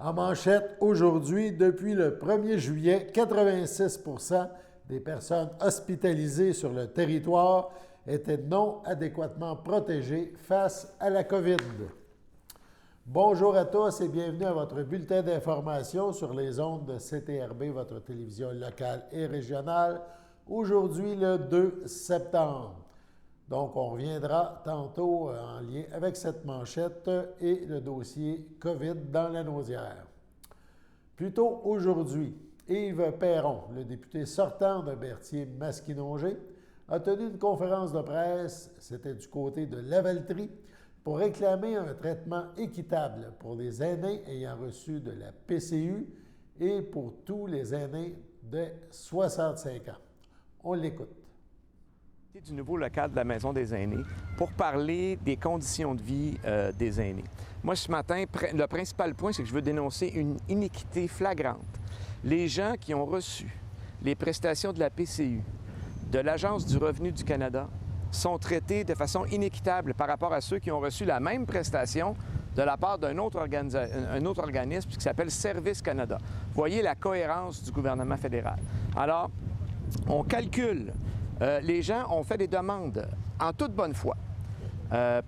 En manchette, aujourd'hui, depuis le 1er juillet, 86 % des personnes hospitalisées sur le territoire étaient non adéquatement protégées face à la COVID. Bonjour à tous et bienvenue à votre bulletin d'information sur les ondes de CTRB, votre télévision locale et régionale, aujourd'hui le 2 septembre. Donc, on reviendra tantôt en lien avec cette manchette et le dossier COVID dans la Naudière. Plus tôt aujourd'hui, Yves Perron, le député sortant de Berthier-Masquinongé, a tenu une conférence de presse, c'était du côté de Lavaltrie, pour réclamer un traitement équitable pour les aînés ayant reçu de la PCU et pour tous les aînés de 65 ans. On l'écoute. Du nouveau local de la Maison des aînés pour parler des conditions de vie des aînés. Moi, ce matin, le principal point, c'est que je veux dénoncer une iniquité flagrante. Les gens qui ont reçu les prestations de la PCU, de l'Agence du revenu du Canada, sont traités de façon inéquitable par rapport à ceux qui ont reçu la même prestation de la part d'un autre organisme qui s'appelle Service Canada. Voyez la cohérence du gouvernement fédéral. Alors, on calcule. Les gens ont fait des demandes en toute bonne foi,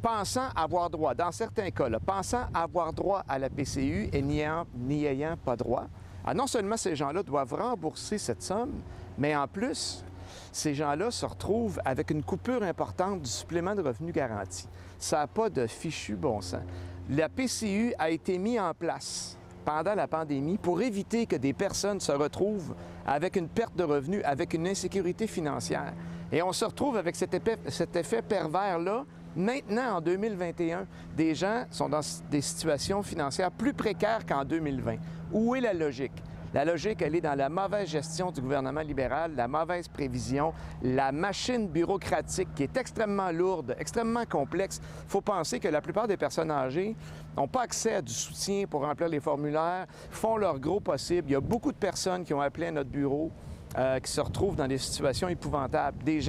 pensant avoir droit, dans certains cas, pensant avoir droit à la PCU et n'y ayant pas droit. Alors non seulement ces gens-là doivent rembourser cette somme, mais en plus, ces gens-là se retrouvent avec une coupure importante du supplément de revenu garanti. Ça n'a pas de fichu bon sens. La PCU a été mise en place pendant la pandémie pour éviter que des personnes se retrouvent avec une perte de revenus, avec une insécurité financière. Et on se retrouve avec cet effet pervers-là. Maintenant, en 2021, des gens sont dans des situations financières plus précaires qu'en 2020. Où est la logique? La logique, elle est dans la mauvaise gestion du gouvernement libéral, la mauvaise prévision, la machine bureaucratique qui est extrêmement lourde, extrêmement complexe. Il faut penser que la plupart des personnes âgées n'ont pas accès à du soutien pour remplir les formulaires, font leur gros possible. Il y a beaucoup de personnes qui ont appelé à notre bureau qui se retrouvent dans des situations épouvantables. Il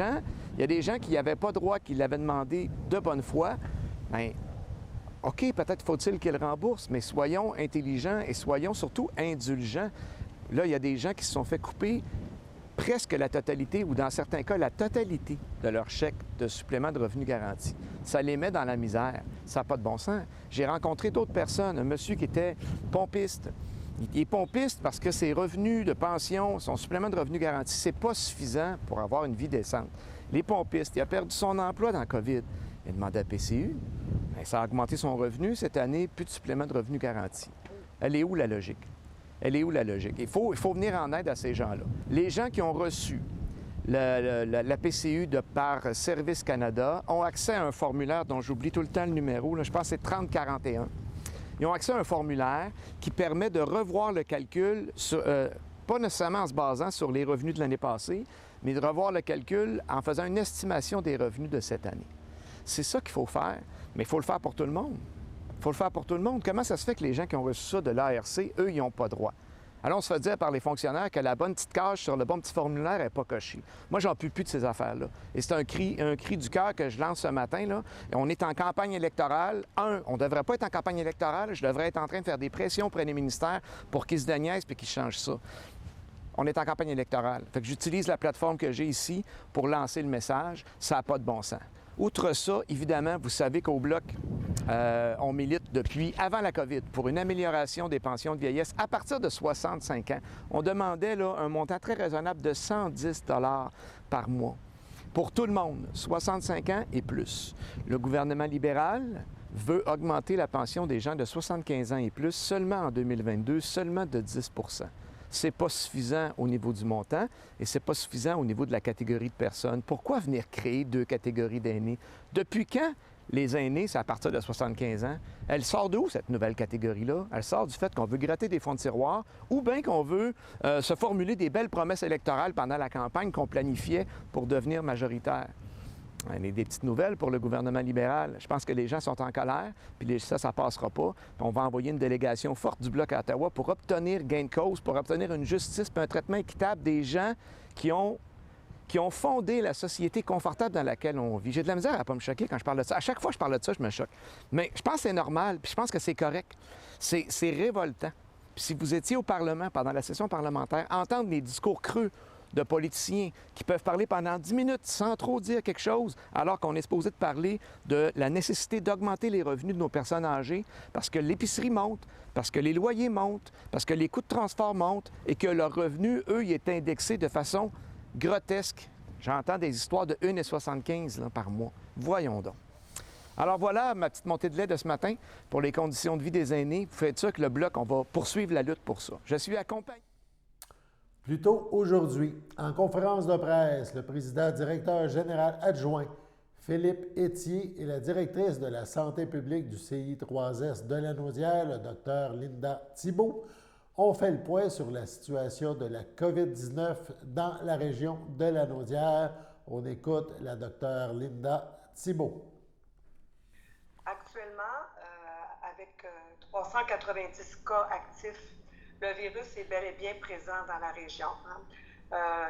y a des gens qui n'avaient pas droit, qui l'avaient demandé de bonne foi. Bien, OK, peut-être faut-il qu'ils remboursent, mais soyons intelligents et soyons surtout indulgents. Là, il y a des gens qui se sont fait couper presque la totalité, ou dans certains cas, la totalité de leur chèque de supplément de revenu garanti. Ça les met dans la misère. Ça n'a pas de bon sens. J'ai rencontré d'autres personnes, un monsieur qui était pompiste. Il est pompiste parce que ses revenus de pension, son supplément de revenu garanti, c'est pas suffisant pour avoir une vie décente. Les pompistes, il a perdu son emploi dans la COVID. Il a demandé à PCU. Bien, ça a augmenté son revenu. Cette année, plus de supplément de revenu garanti. Elle est où la logique? Elle est où la logique? Il faut venir en aide à ces gens-là. Les gens qui ont reçu la PCU par Service Canada ont accès à un formulaire dont j'oublie tout le temps le numéro. Là, je pense que c'est 3041. Ils ont accès à un formulaire qui permet de revoir le calcul, pas nécessairement en se basant sur les revenus de l'année passée, mais de revoir le calcul en faisant une estimation des revenus de cette année. C'est ça qu'il faut faire, mais il faut le faire pour tout le monde. Il faut le faire pour tout le monde. Comment ça se fait que les gens qui ont reçu ça de l'ARC, eux, ils n'ont pas droit? Alors, on se fait dire par les fonctionnaires que la bonne petite case sur le bon petit formulaire n'est pas cochée. Moi, j'en peux plus de ces affaires-là. Et c'est un cri du cœur que je lance ce matin, là. Et on est en campagne électorale. On ne devrait pas être en campagne électorale. Je devrais être en train de faire des pressions auprès des ministères pour qu'ils se déniaisent et qu'ils changent ça. On est en campagne électorale. Fait que j'utilise la plateforme que j'ai ici pour lancer le message. Ça n'a pas de bon sens. Outre ça, évidemment, vous savez qu'au Bloc, on milite depuis avant la COVID pour une amélioration des pensions de vieillesse à partir de 65 ans. On demandait là, un montant très raisonnable de 110 $ par mois pour tout le monde, 65 ans et plus. Le gouvernement libéral veut augmenter la pension des gens de 75 ans et plus seulement en 2022, seulement de 10 %. C'est pas suffisant au niveau du montant et c'est pas suffisant au niveau de la catégorie de personnes. Pourquoi venir créer deux catégories d'aînés? Depuis quand les aînés, c'est à partir de 75 ans? Elle sort d'où, cette nouvelle catégorie-là? Elle sort du fait qu'on veut gratter des fonds de tiroir ou bien qu'on veut se formuler des belles promesses électorales pendant la campagne qu'on planifiait pour devenir majoritaire. Des petites nouvelles pour le gouvernement libéral. Je pense que les gens sont en colère, puis ça ne passera pas. Puis on va envoyer une délégation forte du Bloc à Ottawa pour obtenir gain de cause, pour obtenir une justice puis un traitement équitable des gens qui ont fondé la société confortable dans laquelle on vit. J'ai de la misère à ne pas me choquer quand je parle de ça. À chaque fois que je parle de ça, je me choque. Mais je pense que c'est normal, puis je pense que c'est correct. C'est révoltant Puis si vous étiez au Parlement pendant la session parlementaire, entendre les discours creux de politiciens qui peuvent parler pendant 10 minutes sans trop dire quelque chose, alors qu'on est supposé de parler de la nécessité d'augmenter les revenus de nos personnes âgées parce que l'épicerie monte, parce que les loyers montent, parce que les coûts de transport montent et que leurs revenus, eux, y est indexé de façon grotesque. J'entends des histoires de 1,75 $ par mois. Voyons donc. Alors voilà ma petite montée de lait de ce matin pour les conditions de vie des aînés. Vous faites ça que le Bloc, on va poursuivre la lutte pour ça. Je suis accompagné. Plus tôt aujourd'hui, en conférence de presse, le président directeur général adjoint Philippe Étier et la directrice de la santé publique du CI3S de Lanaudière, le Dr Linda Thibault, ont fait le point sur la situation de la COVID-19 dans la région de Lanaudière. On écoute la Dr Linda Thibault. Actuellement, avec 390 cas actifs, le virus est bel et bien présent dans la région.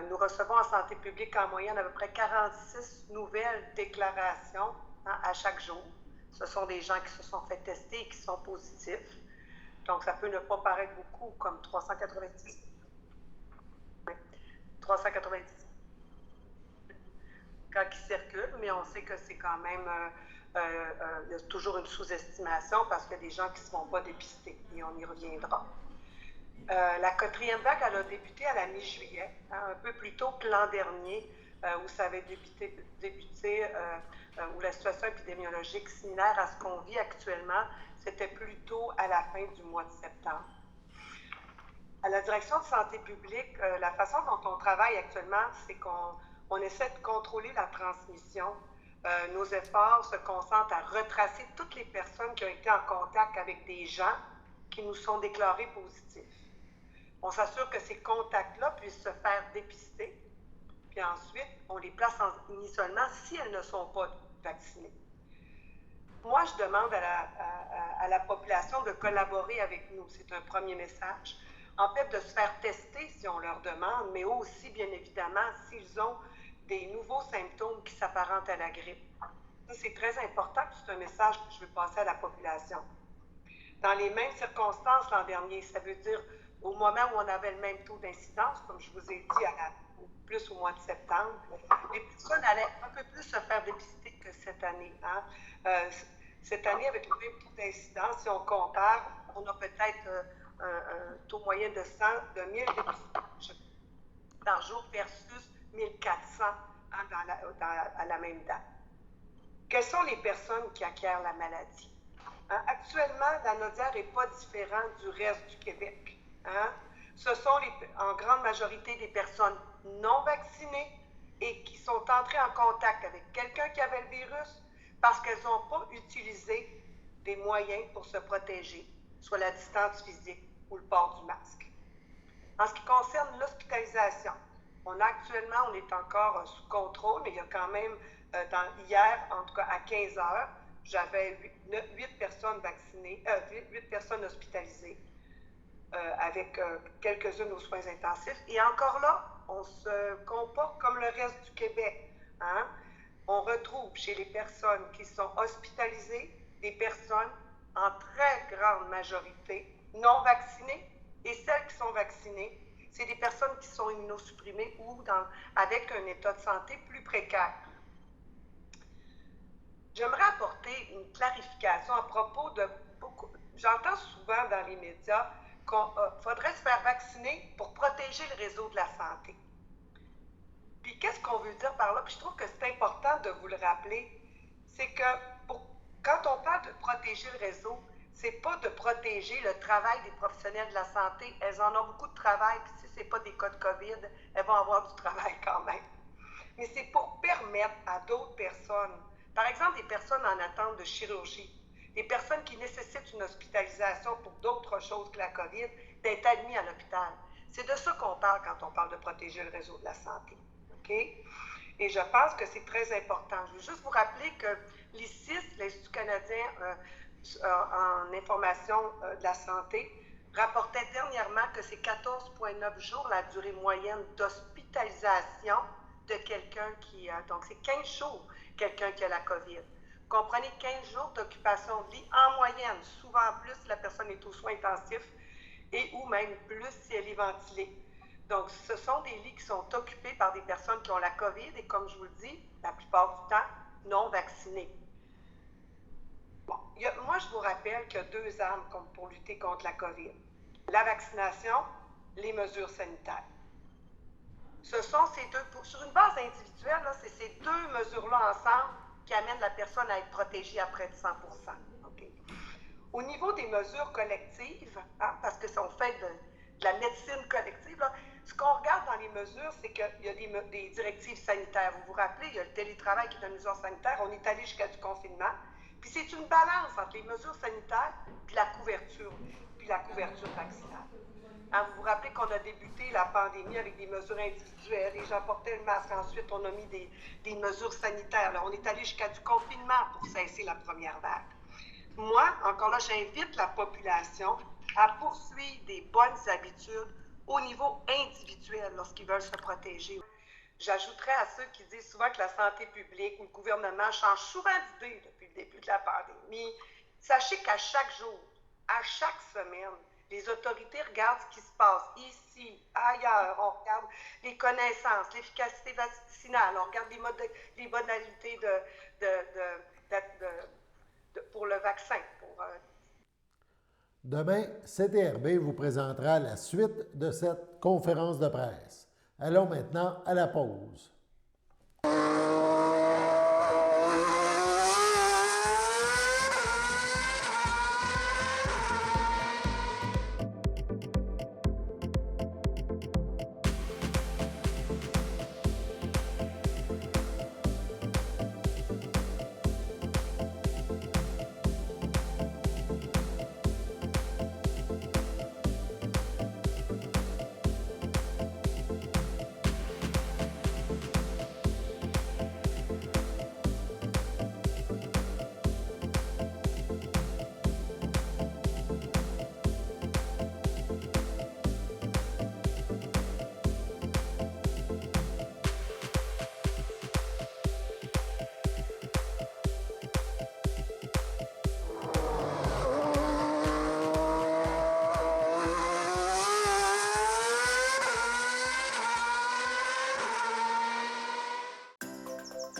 Nous recevons en santé publique en moyenne à peu près 46 nouvelles déclarations à chaque jour. Ce sont des gens qui se sont fait tester et qui sont positifs. Donc, ça peut ne pas paraître beaucoup, comme 390 cas qui circulent, mais on sait que c'est quand même, il y a toujours une sous-estimation parce qu'il y a des gens qui ne se font pas dépister, et on y reviendra. La quatrième vague, elle a débuté à la mi-juillet, un peu plus tôt que l'an dernier, où ça avait débuté où la situation épidémiologique similaire à ce qu'on vit actuellement, c'était plutôt à la fin du mois de septembre. À la direction de santé publique, la façon dont on travaille actuellement, c'est qu'on essaie de contrôler la transmission. Nos efforts se concentrent à retracer toutes les personnes qui ont été en contact avec des gens qui nous sont déclarés positifs. On s'assure que ces contacts-là puissent se faire dépister, puis ensuite, on les place en isolement si elles ne sont pas vaccinées. Moi, je demande à la population de collaborer avec nous. C'est un premier message. En fait, de se faire tester si on leur demande, mais aussi, bien évidemment, s'ils ont des nouveaux symptômes qui s'apparentent à la grippe. Ça, c'est très important, puis c'est un message que je veux passer à la population. Dans les mêmes circonstances l'an dernier, ça veut dire au moment où on avait le même taux d'incidence, comme je vous ai dit, plus au mois de septembre, les personnes allaient un peu plus se faire dépister que cette année. Cette année, avec le même taux d'incidence, si on compare, on a peut-être un taux moyen de 1000 dépistages par jour versus 1400 à la même date. Quelles sont les personnes qui acquièrent la maladie? Actuellement, Lanaudière n'est pas différent du reste du Québec. Ce sont en grande majorité des personnes non vaccinées et qui sont entrées en contact avec quelqu'un qui avait le virus parce qu'elles n'ont pas utilisé des moyens pour se protéger, soit la distance physique ou le port du masque. En ce qui concerne l'hospitalisation, on est encore sous contrôle, mais il y a quand même, hier, en tout cas à 15 heures, j'avais 8 personnes vaccinées, 8 personnes hospitalisées. Avec quelques-unes aux soins intensifs. Et encore là, on se comporte comme le reste du Québec. On retrouve chez les personnes qui sont hospitalisées des personnes en très grande majorité non vaccinées, et celles qui sont vaccinées, c'est des personnes qui sont immunosupprimées ou avec un état de santé plus précaire. J'aimerais apporter une clarification à propos de j'entends souvent dans les médias qu'il faudrait se faire vacciner pour protéger le réseau de la santé. Puis qu'est-ce qu'on veut dire par là? Puis je trouve que c'est important de vous le rappeler, c'est que quand on parle de protéger le réseau, c'est pas de protéger le travail des professionnels de la santé. Elles en ont beaucoup de travail, puis si ce n'est pas des cas de COVID, elles vont avoir du travail quand même. Mais c'est pour permettre à d'autres personnes, par exemple des personnes en attente de chirurgie, des personnes qui nécessitent une hospitalisation pour d'autres choses que la COVID, d'être admis à l'hôpital. C'est de ça qu'on parle quand on parle de protéger le réseau de la santé. Okay? Et je pense que c'est très important. Je veux juste vous rappeler que l'ICIS, l'Institut canadien en information de la santé, rapportait dernièrement que c'est 14,9 jours la durée moyenne d'hospitalisation de quelqu'un qui a. Donc, c'est 15 jours quelqu'un qui a la COVID. Comprenez 15 jours d'occupation de lit en moyenne. Souvent plus, la personne est aux soins intensifs et ou même plus si elle est ventilée. Donc, ce sont des lits qui sont occupés par des personnes qui ont la COVID et, comme je vous le dis, la plupart du temps, non vaccinées. Bon, moi, je vous rappelle qu'il y a 2 armes pour lutter contre la COVID. La vaccination, les mesures sanitaires. Ce sont ces deux, sur une base individuelle, c'est ces 2 mesures-là ensemble qui amènent la personne à être protégée à près de 100 %. Okay? Au niveau des mesures collectives, parce que on fait de la médecine collective, là, ce qu'on regarde dans les mesures, c'est qu'il y a des directives sanitaires. Vous vous rappelez, il y a le télétravail qui est une mesure sanitaire, on est allé jusqu'à du confinement. Puis c'est une balance entre les mesures sanitaires et la couverture vaccinale. Vous vous rappelez qu'on a débuté la pandémie avec des mesures individuelles, les gens portaient le masque, ensuite on a mis des mesures sanitaires. Là, on est allé jusqu'à du confinement pour cesser la première vague. Moi, encore là, j'invite la population à poursuivre des bonnes habitudes au niveau individuel lorsqu'ils veulent se protéger. J'ajouterais à ceux qui disent souvent que la santé publique ou le gouvernement change souvent d'idée depuis le début de la pandémie. Sachez qu'à chaque jour, à chaque semaine, les autorités regardent ce qui se passe ici, ailleurs. On regarde les connaissances, l'efficacité vaccinale, on regarde les modalités pour le vaccin. Demain, CTRB vous présentera la suite de cette conférence de presse. Allons maintenant à la pause.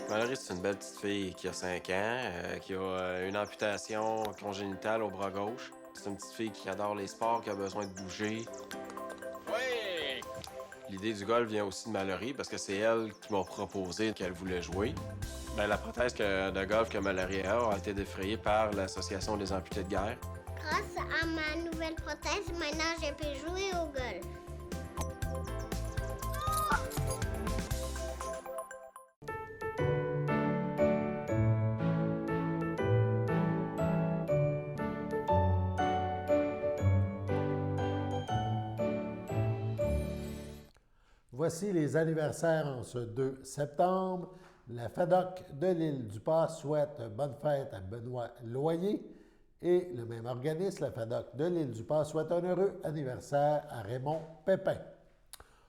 Valérie, c'est une belle petite fille qui a 5 ans, qui a une amputation congénitale au bras gauche. C'est une petite fille qui adore les sports, qui a besoin de bouger. Oui! L'idée du golf vient aussi de Mallory parce que c'est elle qui m'a proposé qu'elle voulait jouer. La prothèse de golf que Mallory a été défrayée par l'Association des amputés de guerre. Grâce à ma nouvelle prothèse, maintenant je peux jouer au golf. Voici les anniversaires en ce 2 septembre. La FADOC de l'Île-du-Pas souhaite bonne fête à Benoît Loyer et le même organisme, la FADOC de l'Île-du-Pas, souhaite un heureux anniversaire à Raymond Pépin.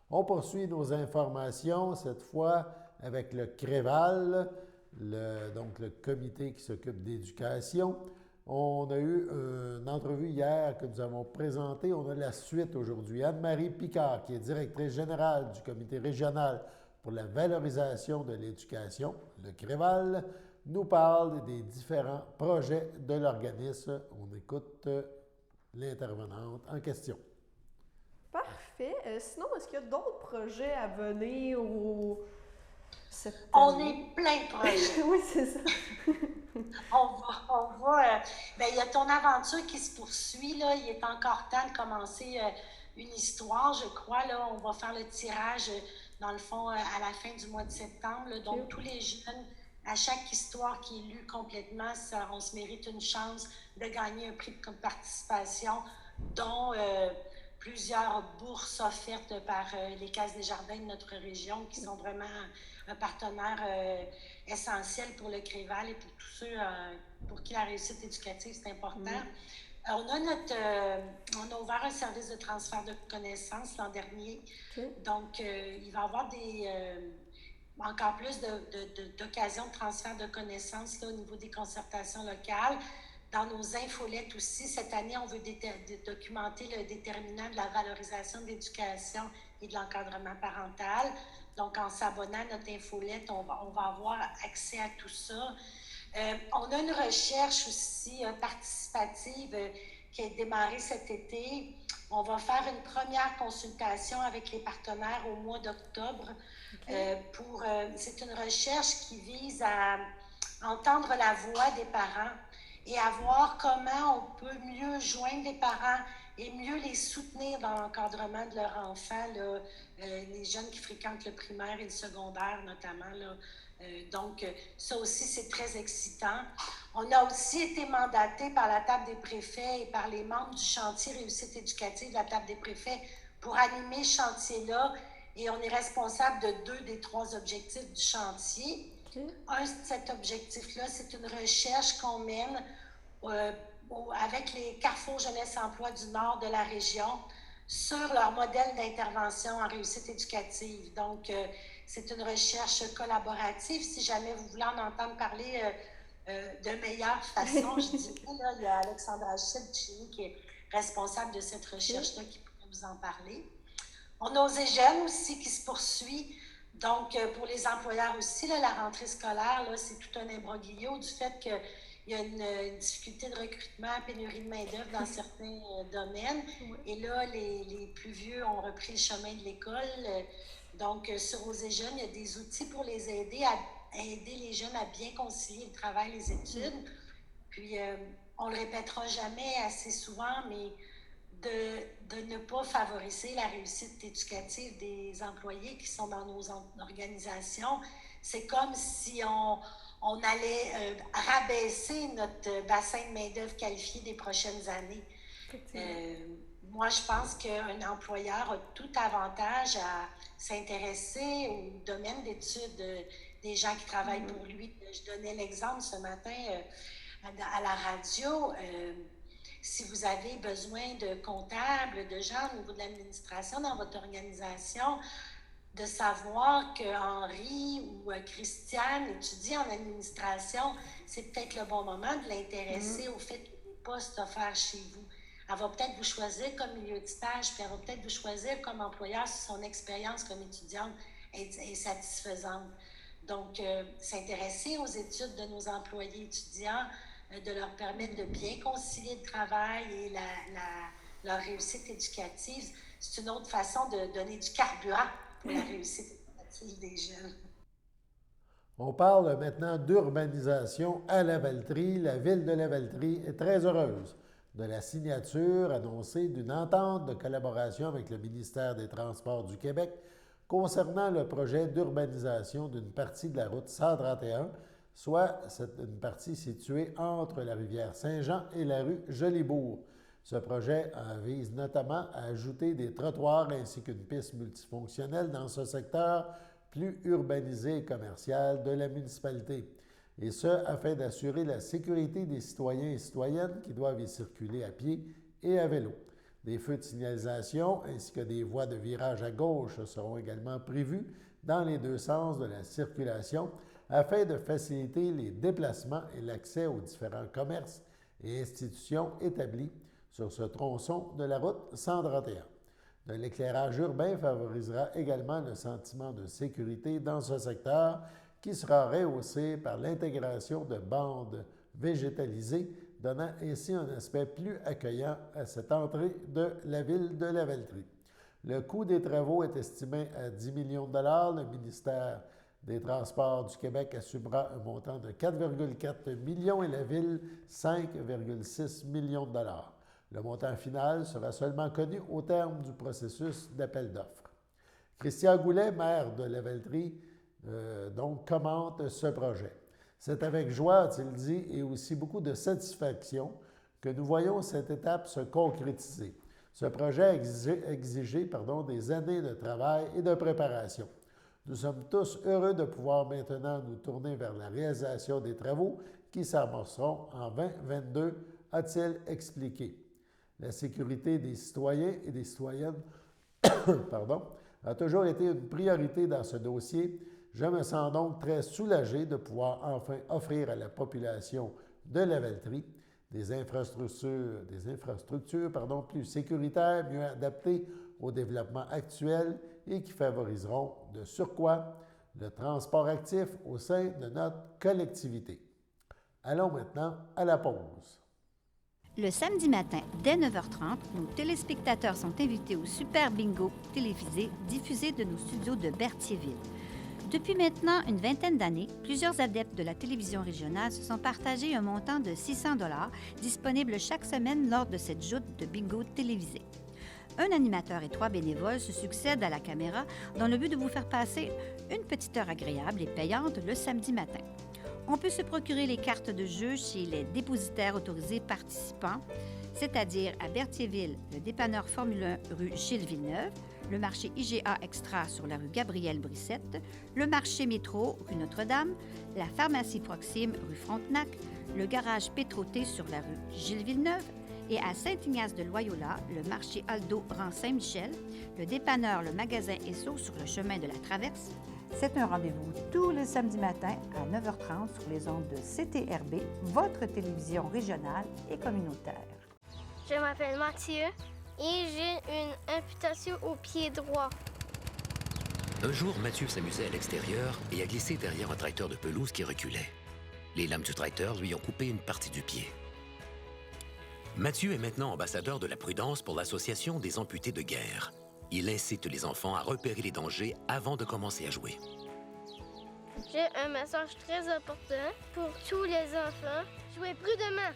On poursuit nos informations, cette fois avec le CREVAL, donc le comité qui s'occupe d'éducation. On a eu une entrevue hier que nous avons présentée. On a la suite aujourd'hui. Anne-Marie Picard, qui est directrice générale du comité régional pour la valorisation de l'éducation, le CREVAL, nous parle des différents projets de l'organisme. On écoute l'intervenante en question. Parfait. Sinon, est-ce qu'il y a d'autres projets à venir ou cette année? On est plein de projets. Oui, c'est ça. Il y a ton aventure qui se poursuit, là. Il est encore temps de commencer une histoire, je crois. Là, on va faire le tirage, dans le fond, à la fin du mois de septembre. Là. Donc, tous les jeunes, à chaque histoire qui est lue complètement, on se mérite une chance de gagner un prix de participation, dont plusieurs bourses offertes par les Cases des Jardins de notre région, qui sont vraiment un partenaire essentiel pour le CREVAL et pour tous ceux pour qui la réussite éducative, c'est important. On a ouvert un service de transfert de connaissances l'an dernier. Donc, il va y avoir encore plus d'occasions de transfert de connaissances là, au niveau des concertations locales. Dans nos infolettes aussi, cette année, on veut documenter le déterminant de la valorisation de l'éducation et de l'encadrement parental. Donc, en s'abonnant à notre infolette, on va avoir accès à tout ça. On a une recherche aussi participative qui a démarré cet été. On va faire une première consultation avec les partenaires au mois d'octobre. C'est une recherche qui vise à entendre la voix des parents et à voir comment on peut mieux joindre les parents et mieux les soutenir dans l'encadrement de leurs enfants, là, les jeunes qui fréquentent le primaire et le secondaire notamment. Là. Donc, ça aussi, c'est très excitant. On a aussi été mandaté par la table des préfets et par les membres du chantier réussite éducative de la table des préfets pour animer ce chantier-là. Et on est responsable de 2 des 3 objectifs du chantier. Un de cet objectif-là, c'est une recherche qu'on mène avec les Carrefour Jeunesse Emploi du Nord de la région sur leur modèle d'intervention en réussite éducative. Donc, c'est une recherche collaborative. Si jamais vous voulez en entendre parler de meilleure façon, je dirais, là, il y a Alexandra Chid qui est responsable de cette recherche-là qui pourrait vous en parler. On a Osez Jeunes aussi qui se poursuit. Donc, pour les employeurs aussi, là, la rentrée scolaire, là, c'est tout un imbroglio du fait qu'il y a une difficulté de recrutement, pénurie de main-d'œuvre dans certains domaines. Et là, les plus vieux ont repris le chemin de l'école. Donc, sur Osez Jeunes, il y a des outils pour les aider à aider les jeunes à bien concilier le travail et les études. Puis, on ne le répétera jamais assez souvent, mais de ne pas favoriser la réussite éducative des employés qui sont dans nos organisations. C'est comme si on allait rabaisser notre bassin de main-d'œuvre qualifié des prochaines années. Moi, je pense qu'un employeur a tout avantage à s'intéresser au domaine d'études des gens qui travaillent pour lui. Je donnais l'exemple ce matin à la radio. Si vous avez besoin de comptables, de gens au niveau de l'administration dans votre organisation, de savoir qu'Henri ou Christiane étudie en administration, c'est peut-être le bon moment de l'intéresser au fait qu'il y a des postes offerts chez vous. Elle va peut-être vous choisir comme milieu de stage, puis elle va peut-être vous choisir comme employeur si son expérience comme étudiante est satisfaisante. Donc, s'intéresser aux études de nos employés étudiants, de leur permettre de bien concilier le travail et leur réussite éducative, c'est une autre façon de donner du carburant pour la réussite éducative des jeunes. On parle maintenant d'urbanisation à Lavaltrie. La ville de Lavaltrie est très heureuse de la signature annoncée d'une entente de collaboration avec le ministère des Transports du Québec concernant le projet d'urbanisation d'une partie de la route 131, soit une partie située entre la rivière Saint-Jean et la rue Jolibourg. Ce projet vise notamment à ajouter des trottoirs ainsi qu'une piste multifonctionnelle dans ce secteur plus urbanisé et commercial de la municipalité. Et ce, afin d'assurer la sécurité des citoyens et citoyennes qui doivent y circuler à pied et à vélo. Des feux de signalisation ainsi que des voies de virage à gauche seront également prévus dans les 2 sens de la circulation afin de faciliter les déplacements et l'accès aux différents commerces et institutions établis sur ce tronçon de la route 131. De l'éclairage urbain favorisera également le sentiment de sécurité dans ce secteur qui sera rehaussé par l'intégration de bandes végétalisées, donnant ainsi un aspect plus accueillant à cette entrée de la ville de Lavaltrie. Le coût des travaux est estimé à 10 millions de dollars. Le ministère des Transports du Québec assumera un montant de 4,4 millions et la ville 5,6 millions de dollars. Le montant final sera seulement connu au terme du processus d'appel d'offres. Christian Goulet, maire de Lavaltrie, commente ce projet. C'est avec joie, a-t-il dit, et aussi beaucoup de satisfaction que nous voyons cette étape se concrétiser. Ce projet a exigé des années de travail et de préparation. Nous sommes tous heureux de pouvoir maintenant nous tourner vers la réalisation des travaux qui s'amorceront en 2022, a-t-il expliqué. La sécurité des citoyens et des citoyennes a toujours été une priorité dans ce dossier. Je me sens donc très soulagé de pouvoir enfin offrir à la population de Lavaltrie des infrastructures plus sécuritaires, mieux adaptées au développement actuel et qui favoriseront de surcroît le transport actif au sein de notre collectivité. Allons maintenant à la pause. Le samedi matin, dès 9h30, nos téléspectateurs sont invités au Super Bingo télévisé diffusé de nos studios de Berthierville. Depuis maintenant une vingtaine d'années, plusieurs adeptes de la télévision régionale se sont partagés un montant de 600 $ disponible chaque semaine lors de cette joute de bingo télévisé. Un animateur et 3 bénévoles se succèdent à la caméra dans le but de vous faire passer une petite heure agréable et payante le samedi matin. On peut se procurer les cartes de jeu chez les dépositaires autorisés participants, c'est-à-dire à Berthierville, le dépanneur Formule 1 rue Gilles Villeneuve, le marché IGA Extra sur la rue Gabrielle Brissette, le marché Métro rue Notre-Dame, la pharmacie Proxime rue Frontenac, le garage Pétroté sur la rue Gilles Villeneuve et à Saint-Ignace-de-Loyola, le marché Aldo rang Saint-Michel, le dépanneur Le Magasin Esso sur le chemin de la Traverse. C'est un rendez-vous tous les samedis matins à 9h30 sur les ondes de CTRB, votre télévision régionale et communautaire. Je m'appelle Mathieu et j'ai une amputation au pied droit. Un jour, Mathieu s'amusait à l'extérieur et a glissé derrière un tracteur de pelouse qui reculait. Les lames du tracteur lui ont coupé une partie du pied. Mathieu est maintenant ambassadeur de la prudence pour l'Association des amputés de guerre. Il incite les enfants à repérer les dangers avant de commencer à jouer. J'ai un message très important pour tous les enfants. Jouez prudemment.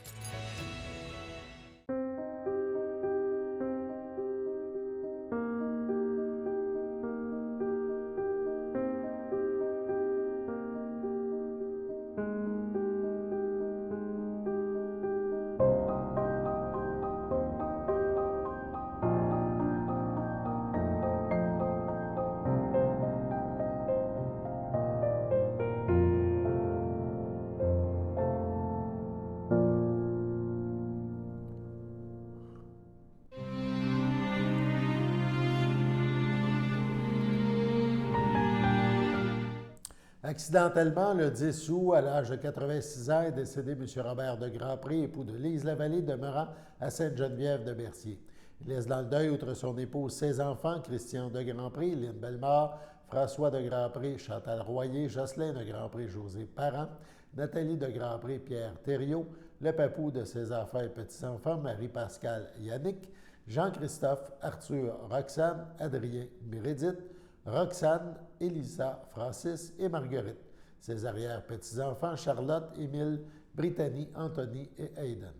Accidentellement, le 10 août, à l'âge de 86 ans, est décédé M. Robert de Grandpré, époux de Lise Lavallée, demeurant à Sainte-Geneviève de Berthier. Il laisse dans le deuil, outre son épouse, 16 enfants, Christian de Grandpré, Lynne Bellemare, François de Grandpré, Chantal Royer, Jocelyn de Grandpré, José Parent, Nathalie de Grandpré, Pierre Thériault, le papou de ses enfants et petits-enfants, Marie-Pascale Yannick, Jean-Christophe, Arthur, Roxane, Adrien, Mérédith, Roxane, Élisa, Francis et Marguerite. Ses arrière-petits-enfants, Charlotte, Émile, Brittany, Anthony et Hayden.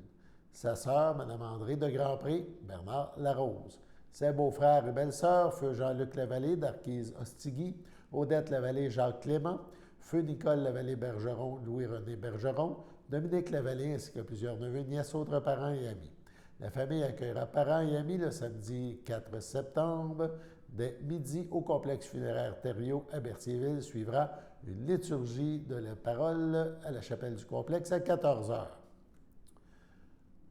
Sa sœur, Mme André de Grandpré, Bernard Larose. Ses beaux-frères et belles-sœurs, feu Jean-Luc Lavallée d'Arquise-Ostigui, Odette Lavallée, Jacques Clément, feu Nicole Lavallée-Bergeron, Louis-René Bergeron, Dominique Lavallée ainsi que plusieurs neveux, nièces, autres parents et amis. La famille accueillera parents et amis le samedi 4 septembre. Dès midi, au complexe funéraire Thériault à Berthierville, suivra une liturgie de la parole à la chapelle du complexe à 14 h.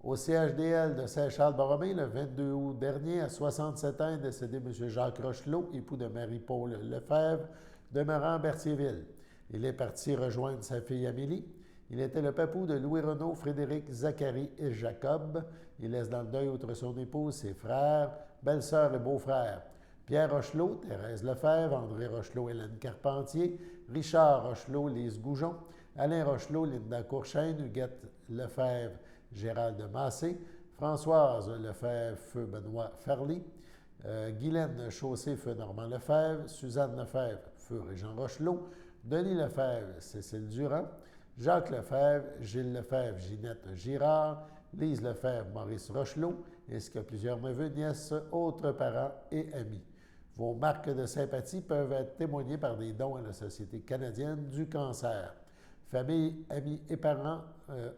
Au CHDL de Saint-Charles-Borromée, le 22 août dernier, à 67 ans, est décédé M. Jacques Rochelot, époux de Marie-Paul Lefebvre, demeurant à Berthierville. Il est parti rejoindre sa fille Amélie. Il était le papou de Louis-Renaud, Frédéric, Zacharie et Jacob. Il laisse dans le deuil, outre son épouse, ses frères, belle-sœurs et beaux-frères. Pierre Rochelot, Thérèse Lefebvre, André Rochelot, Hélène Carpentier, Richard Rochelot, Lise Goujon, Alain Rochelot, Linda Courchaine, Huguette Lefebvre, Gérald de Massé, Françoise Lefebvre, feu Benoît Farly, Guylaine Chaussé, feu Normand Lefebvre, Suzanne Lefebvre, feu Régent Rochelot, Denis Lefebvre, Cécile Durand, Jacques Lefebvre, Gilles Lefebvre, Ginette Girard, Lise Lefebvre, Maurice Rochelot, ainsi que plusieurs neveux, nièces, autres parents et amis. Vos marques de sympathie peuvent être témoignées par des dons à la Société canadienne du cancer. Famille, amis et parents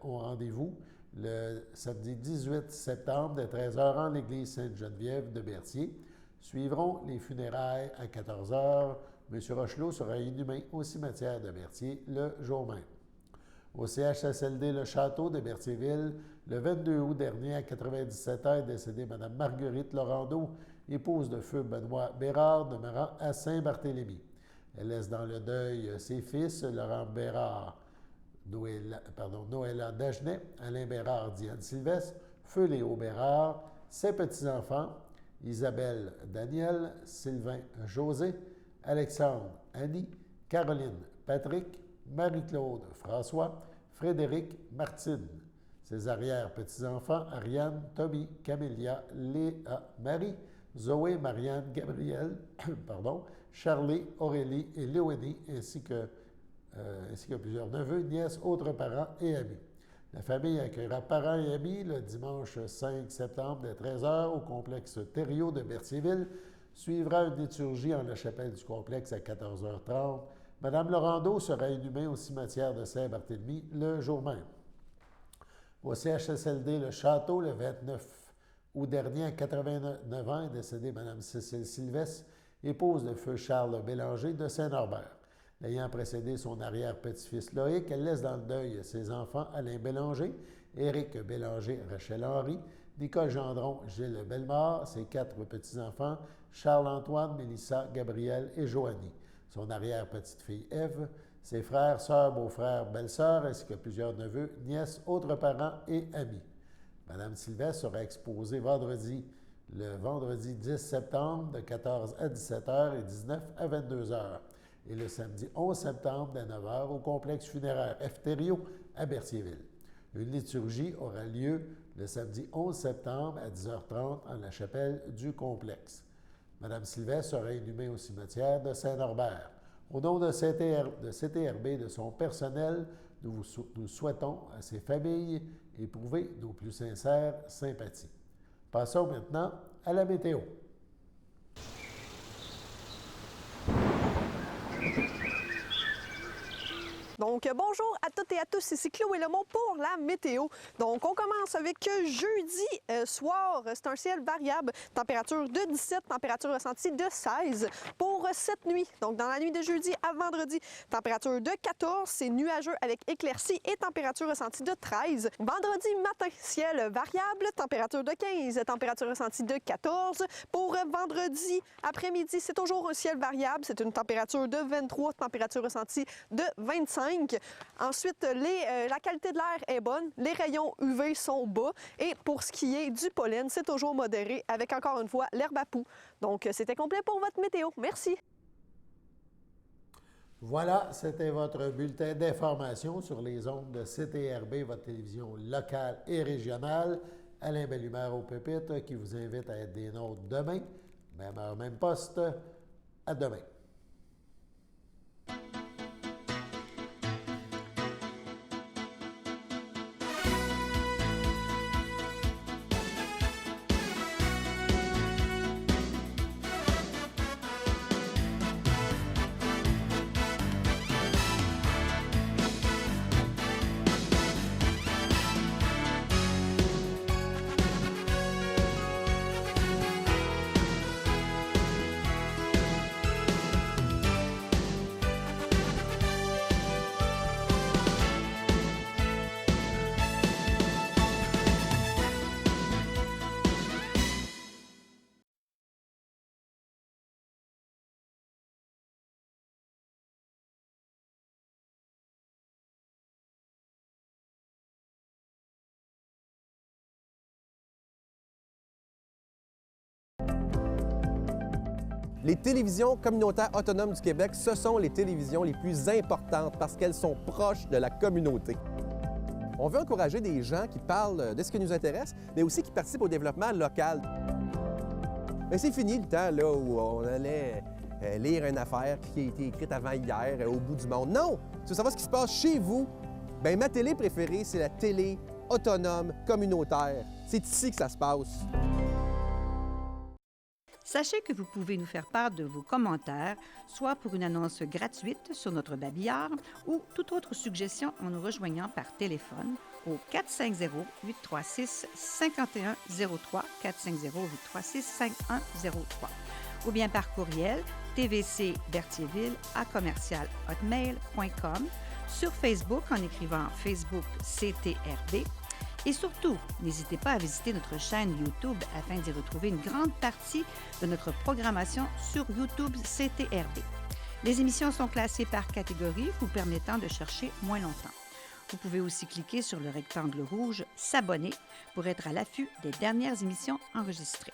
ont rendez-vous le samedi 18 septembre dès 13 h en l'église Sainte-Geneviève de Berthier. Suivront les funérailles à 14 h. M. Rochelot sera inhumé au cimetière de Berthier le jour même. Au CHSLD Le Château de Berthierville, le 22 août dernier, à 97 ans, est décédée Mme Marguerite Laurando, épouse de feu Benoît Bérard, demeurant à Saint-Barthélemy. Elle laisse dans le deuil ses fils, Laurent Bérard, Noëlla Dagenet, Alain Bérard, Diane Sylvestre, Feu Léo Bérard, ses petits-enfants, Isabelle Daniel, Sylvain José, Alexandre Annie, Caroline Patrick, Marie-Claude François, Frédéric Martine, ses arrière-petits-enfants, Ariane, Toby, Camélia, Léa, Marie, Zoé, Marianne, Gabrielle, Charlie, Aurélie et Léonie, ainsi que plusieurs neveux, nièces, autres parents et amis. La famille accueillera parents et amis le dimanche 5 septembre dès 13h au complexe Thériault de Berthierville. Suivra une liturgie en la chapelle du complexe à 14h30. Madame Laurando sera inhumée au cimetière de Saint-Barthélemy le jour même. Au CHSLD Le Château, le 29 août dernier, à 89 ans, est décédée Mme Cécile Sylvestre, épouse de feu Charles Bélanger de Saint-Norbert. L'ayant précédé son arrière-petit-fils Loïc, elle laisse dans le deuil ses enfants Alain Bélanger, Éric Bélanger, Rachel Henry, Nicole Gendron, Gilles Bellemare, ses 4 petits-enfants, Charles-Antoine, Mélissa, Gabriel et Joanie, son arrière-petite-fille Ève, ses frères, sœurs, beaux-frères, belles-sœurs, ainsi que plusieurs neveux, nièces, autres parents et amis. Mme Sylvestre sera exposée le vendredi 10 septembre de 14 à 17h et 19 à 22h. Et le samedi 11 septembre dès 9h au complexe funéraire F. Thériault à Berthierville. Une liturgie aura lieu le samedi 11 septembre à 10h30 en la chapelle du complexe. Mme Sylvestre sera inhumée au cimetière de Saint-Norbert. Au nom de CTRB et de son personnel, nous souhaitons à ses familles éprouver nos plus sincères sympathies. Passons maintenant à la météo. Donc, bonjour à toutes et à tous, ici Chloé Lemont pour la météo. Donc, on commence avec jeudi soir, c'est un ciel variable, température de 17, température ressentie de 16 pour cette nuit. Donc, dans la nuit de jeudi à vendredi, température de 14, c'est nuageux avec éclaircies et température ressentie de 13. Vendredi matin, ciel variable, température de 15, température ressentie de 14. Pour vendredi après-midi, c'est toujours un ciel variable, c'est une température de 23, température ressentie de 25. Ensuite, la qualité de l'air est bonne, les rayons UV sont bas et pour ce qui est du pollen, c'est toujours modéré avec encore une fois l'herbe à poux. Donc, c'était complet pour votre météo. Merci. Voilà, c'était votre bulletin d'information sur les ondes de CTRB, votre télévision locale et régionale. Alain Bellumeur au pupitre qui vous invite à être des nôtres demain, même heure, même poste. À demain. Les télévisions communautaires autonomes du Québec, ce sont les télévisions les plus importantes parce qu'elles sont proches de la communauté. On veut encourager des gens qui parlent de ce qui nous intéresse, mais aussi qui participent au développement local. Mais c'est fini le temps là, où on allait lire une affaire qui a été écrite avant hier au bout du monde. Non! Tu veux savoir ce qui se passe chez vous? Bien, ma télé préférée, c'est la télé autonome communautaire. C'est ici que ça se passe. Sachez que vous pouvez nous faire part de vos commentaires, soit pour une annonce gratuite sur notre babillard ou toute autre suggestion en nous rejoignant par téléphone au 450-836-5103, 450-836-5103, ou bien par courriel tvcberthierville@hotmail.com, sur Facebook en écrivant Facebook CTRB. Et surtout, n'hésitez pas à visiter notre chaîne YouTube afin d'y retrouver une grande partie de notre programmation sur YouTube CTRB. Les émissions sont classées par catégorie, vous permettant de chercher moins longtemps. Vous pouvez aussi cliquer sur le rectangle rouge « S'abonner » pour être à l'affût des dernières émissions enregistrées.